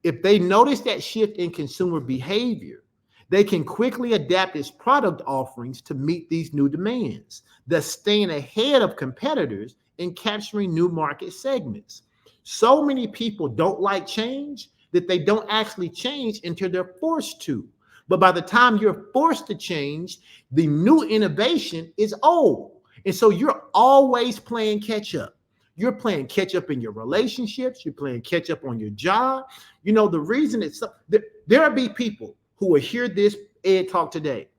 If they notice that shift in consumer behavior, they can quickly adapt its product offerings to meet these new demands, thus staying ahead of competitors and capturing new market segments. So many people don't like change that they don't actually change until they're forced to. But by the time you're forced to change, the new innovation is old. And so you're always playing catch up. You're playing catch up in your relationships. You're playing catch up on your job. You know, the reason it's there'll be people who will hear this Ed talk today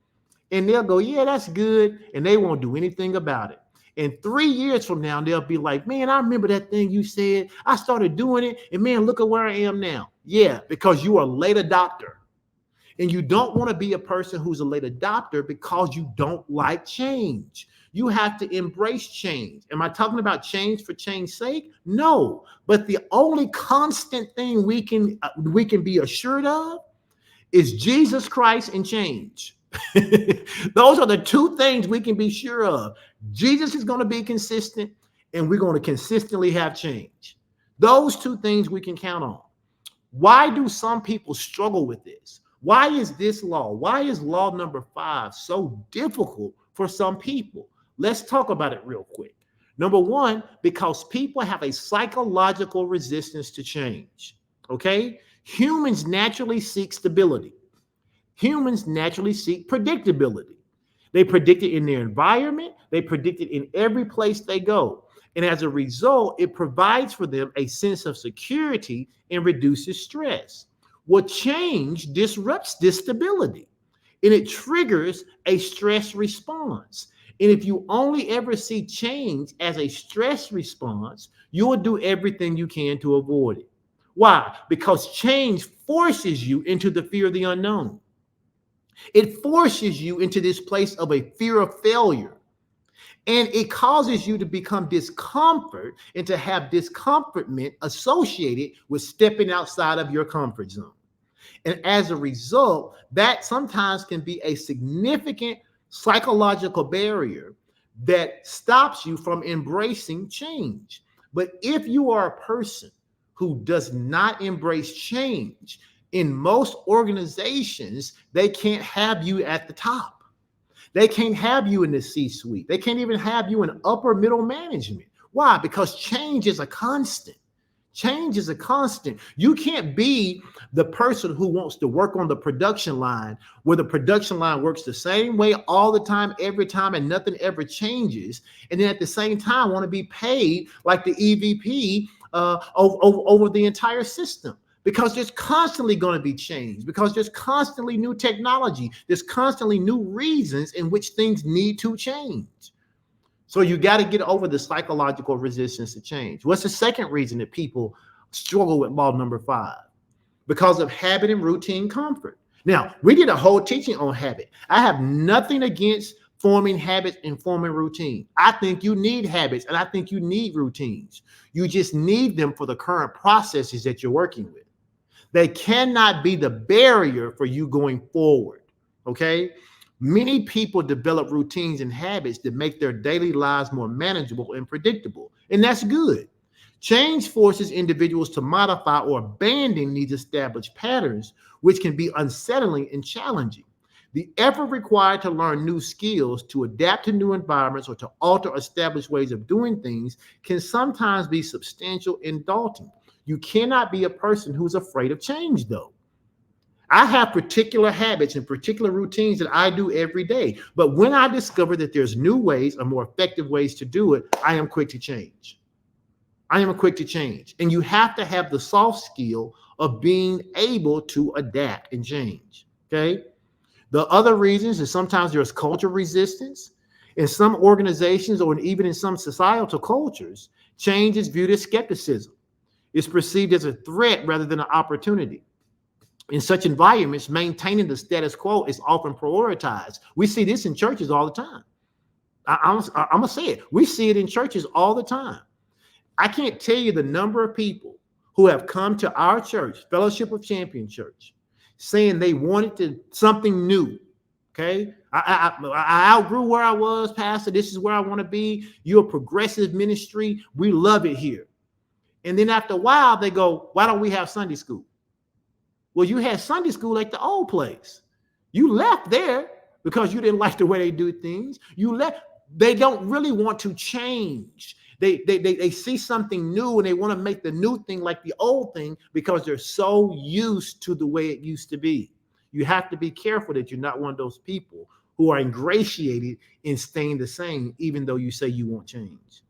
and they'll go, yeah, that's good. And they won't do anything about it. And 3 years from now, they'll be like, man, I remember that thing you said. I started doing it. And man, look at where I am now. Yeah, because you are a late adopter. And you don't want to be a person who's a late adopter because you don't like change. You have to embrace change. Am I talking about change for change's sake? No. But the only constant thing we can be assured of is Jesus Christ and change. Those are the two things we can be sure of. Jesus is going to be consistent, and we're going to consistently have change. Those two things we can count on. Why do some people struggle with this? Why is this law? Why is law number 5 so difficult for some people? Let's talk about it real quick. Number 1, because people have a psychological resistance to change. Okay? Humans naturally seek stability. Humans naturally seek predictability. They predict it in their environment. They predict it in every place they go. And as a result, it provides for them a sense of security and reduces stress. Well, change disrupts this stability and it triggers a stress response. And if you only ever see change as a stress response, you will do everything you can to avoid it. Why? Because change forces you into the fear of the unknown. It forces you into this place of a fear of failure. And it causes you to become discomfort and to have discomfortment associated with stepping outside of your comfort zone. And as a result, that sometimes can be a significant psychological barrier that stops you from embracing change. But if you are a person who does not embrace change, in most organizations, they can't have you at the top. They can't have you in the C-suite. They can't even have you in upper middle management. Why? Because change is a constant. Change is a constant. You can't be the person who wants to work on the production line where the production line works the same way all the time, every time, and nothing ever changes. And then at the same time, want to be paid like the EVP over the entire system. Because there's constantly going to be change, because there's constantly new technology, there's constantly new reasons in which things need to change. So you got to get over the psychological resistance to change. What's the second reason that people struggle with law number 5? Because of habit and routine comfort. Now, we did a whole teaching on habit. I have nothing against forming habits and forming routine. I think you need habits and I think you need routines. You just need them for the current processes that you're working with. They cannot be the barrier for you going forward, okay? Many people develop routines and habits that make their daily lives more manageable and predictable, and that's good. Change forces individuals to modify or abandon these established patterns, which can be unsettling and challenging. The effort required to learn new skills, to adapt to new environments, or to alter established ways of doing things can sometimes be substantial and daunting. You cannot be a person who's afraid of change, though. I have particular habits and particular routines that I do every day. But when I discover that there's new ways or more effective ways to do it, I am quick to change. I am quick to change. And you have to have the soft skill of being able to adapt and change. Okay. The other reasons is sometimes there's cultural resistance. In some organizations or even in some societal cultures, change is viewed as skepticism. It's perceived as a threat rather than an opportunity. In such environments, maintaining the status quo is often prioritized. We see this in churches all the time. I'm going to say it. We see it in churches all the time. I can't tell you the number of people who have come to our church, Fellowship of Champion Church, saying they wanted something new. Okay. I outgrew where I was, Pastor. This is where I want to be. You're a progressive ministry. We love it here. And then after a while, they go, why don't we have Sunday school? Well, you had Sunday school like the old place. You left there because you didn't like the way they do things. You left. They don't really want to change. They see something new and they want to make the new thing like the old thing because they're so used to the way it used to be. You have to be careful that you're not one of those people who are ingratiated in staying the same, even though you say you want change.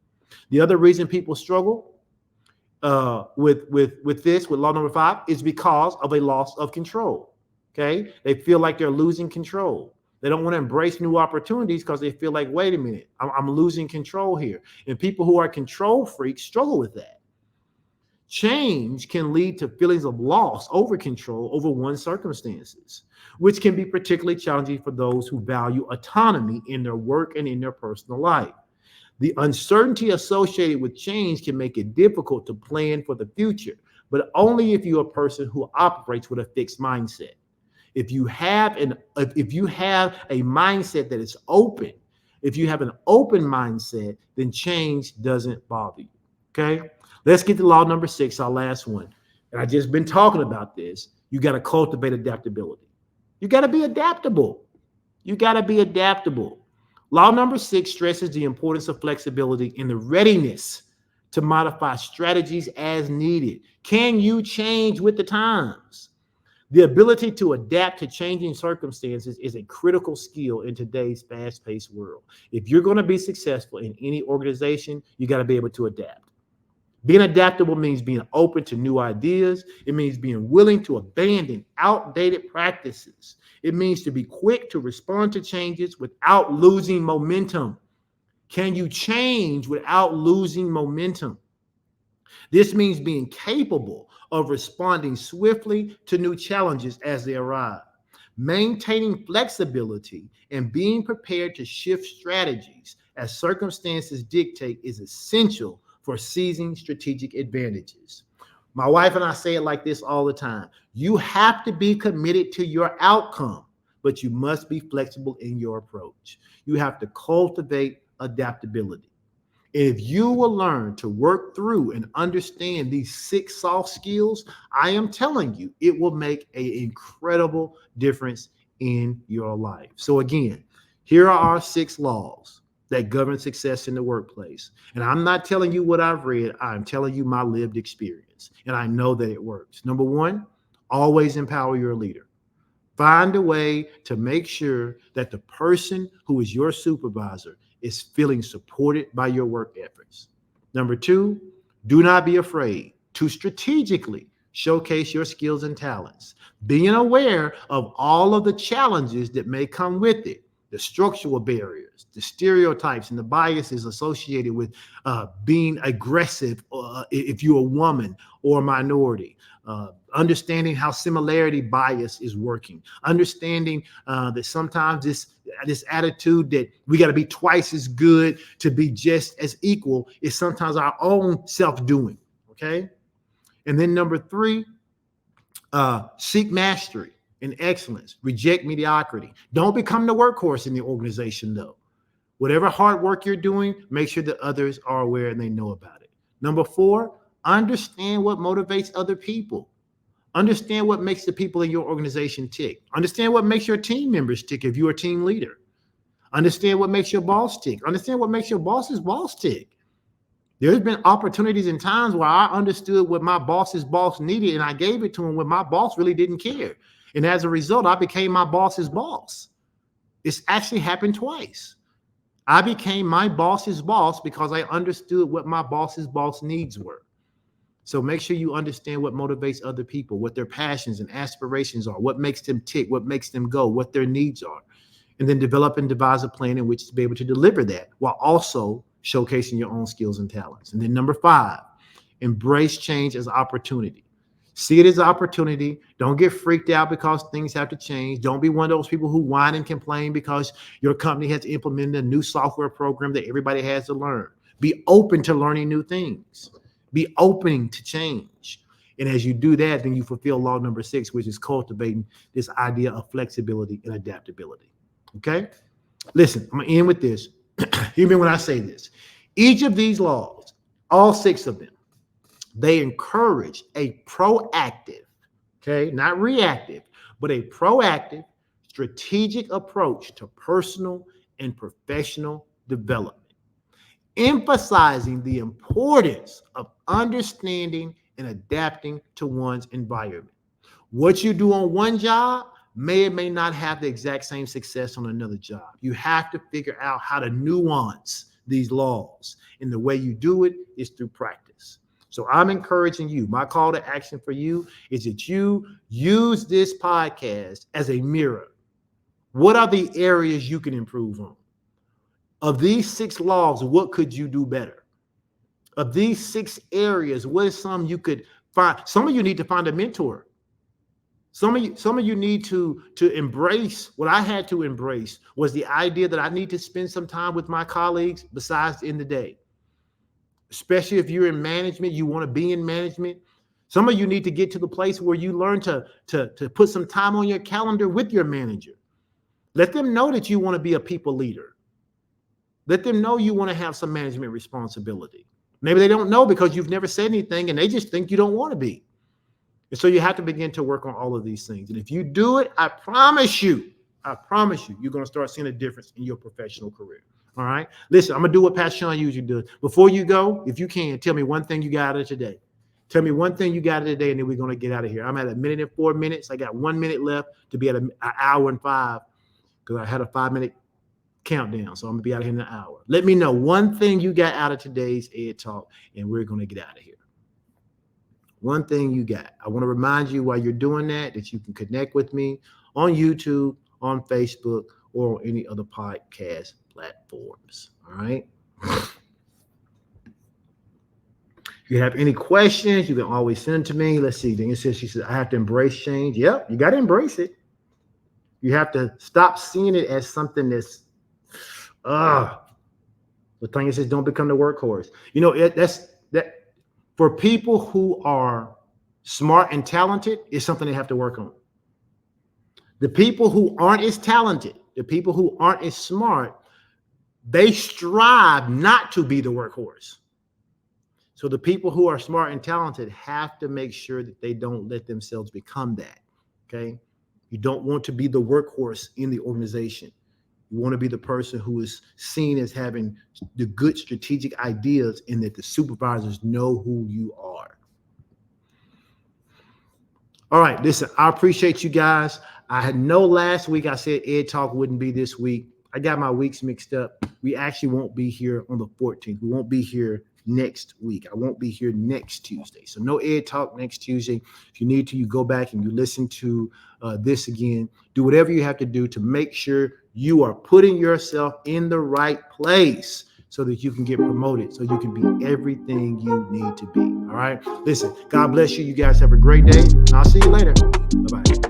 The other reason people struggle with law number 5 is because of a loss of control. Okay, they feel like they're losing control. They don't want to embrace new opportunities because they feel like, wait a minute, I'm losing control here. And people who are control freaks struggle with that. Change can lead to feelings of loss over control over one's circumstances, which can be particularly challenging for those who value autonomy in their work and in their personal life. The uncertainty associated with change can make it difficult to plan for the future, but only if you're a person who operates with a fixed mindset. If you have a mindset that is open, if you have an open mindset, then change doesn't bother you. Okay, let's get to law number 6, our last one. And I just been talking about this. You got to cultivate adaptability. You got to be adaptable. You got to be adaptable. Law number 6 stresses the importance of flexibility and the readiness to modify strategies as needed. Can you change with the times? The ability to adapt to changing circumstances is a critical skill in today's fast-paced world. If you're going to be successful in any organization, you got to be able to adapt. Being adaptable means being open to new ideas. It means being willing to abandon outdated practices. It means to be quick to respond to changes without losing momentum. Can you change without losing momentum? This means being capable of responding swiftly to new challenges as they arrive. Maintaining flexibility and being prepared to shift strategies as circumstances dictate is essential for seizing strategic advantages. My wife and I say it like this all the time. You have to be committed to your outcome, but you must be flexible in your approach. You have to cultivate adaptability. If you will learn to work through and understand these 6 soft skills, I am telling you, it will make an incredible difference in your life. So, again, here are our 6 laws that govern success in the workplace. And I'm not telling you what I've read, I'm telling you my lived experience. And I know that it works. Number 1, always empower your leader. Find a way to make sure that the person who is your supervisor is feeling supported by your work efforts. Number 2, do not be afraid to strategically showcase your skills and talents, being aware of all of the challenges that may come with it, the structural barriers, the stereotypes, and the biases associated with being aggressive if you're a woman or a minority. Understanding how similarity bias is working, understanding that sometimes this attitude that we got to be twice as good to be just as equal is sometimes our own self-doing. Okay, and then number 3, seek mastery and excellence. Reject mediocrity. Don't become the workhorse in the organization, though. Whatever hard work you're doing, make sure that others are aware and they know about it. Number 4, understand what motivates other people. Understand what makes the people in your organization tick. Understand what makes your team members tick if you're a team leader. Understand what makes your boss tick. Understand what makes your boss's boss tick. There's been opportunities and times where I understood what my boss's boss needed and I gave it to him when my boss really didn't care. And as a result, I became my boss's boss. It's actually happened twice. I became my boss's boss because I understood what my boss's boss needs were. So make sure you understand what motivates other people, what their passions and aspirations are, what makes them tick, what makes them go, what their needs are. And then develop and devise a plan in which to be able to deliver that while also showcasing your own skills and talents. And then number 5, embrace change as opportunity. See it as opportunity. Don't get freaked out because things have to change. Don't be one of those people who whine and complain because your company has implemented a new software program that everybody has to learn. Be open to learning new things. Be open to change. And as you do that, then you fulfill law number 6, which is cultivating this idea of flexibility and adaptability. Okay? Listen, I'm going to end with this. Hear me when I say this. Each of these laws, all 6 of them, they encourage a proactive, okay, not reactive, but a proactive, strategic approach to personal and professional development, emphasizing the importance of understanding and adapting to one's environment. What you do on one job may or may not have the exact same success on another job. You have to figure out how to nuance these laws. And the way you do it is through practice. So I'm encouraging you. My call to action for you is that you use this podcast as a mirror. What are the areas you can improve on? Of these 6 laws, what could you do better? Of these 6 areas, what is some you could find? Some of you need to find a mentor. Some of you need to embrace what I had to embrace was the idea that I need to spend some time with my colleagues besides in the day. Especially if you're in management, you want to be in management. Some of you need to get to the place where you learn to put some time on your calendar with your manager. Let them know that you want to be a people leader. Let them know you want to have some management responsibility. Maybe they don't know because you've never said anything and they just think you don't want to be. And so you have to begin to work on all of these things. And if you do it, I promise you, you're going to start seeing a difference in your professional career. All right. Listen, I'm going to do what Pastor Sean usually does. Before you go, if you can, tell me one thing you got out of today. Tell me one thing you got out of today, and then we're going to get out of here. I'm at 1 minute and 4 minutes. I got 1 minute left to be at an hour and 5 because I had a 5-minute countdown. So I'm going to be out of here in an hour. Let me know one thing you got out of today's Ed Talk, and we're going to get out of here. One thing you got. I want to remind you while you're doing that you can connect with me on YouTube, on Facebook, or on any other podcast platforms. All right. If you have any questions, you can always send them to me. Let's see. Then it says, she said, I have to embrace change. Yep, you got to embrace it. You have to stop seeing it as something that's, the thing is, don't become the workhorse. That's that for people who are smart and talented is something they have to work on. The people who aren't as talented, the people who aren't as smart, they strive not to be the workhorse. So the people who are smart and talented have to make sure that they don't let themselves become that. Okay. You don't want to be the workhorse in the organization. You want to be the person who is seen as having the good strategic ideas and that the supervisors know who you are. All right, listen, I appreciate you guys. I had last week I said Ed Talk wouldn't be this week. I got my weeks mixed up. We actually won't be here on the 14th. We won't be here next week. I won't be here next Tuesday. So no Ed Talk next Tuesday. If you need to, you go back and you listen to this again. Do whatever you have to do to make sure you are putting yourself in the right place so that you can get promoted, so you can be everything you need to be. All right. Listen, God bless you. You guys have a great day. And I'll see you later. Bye-bye.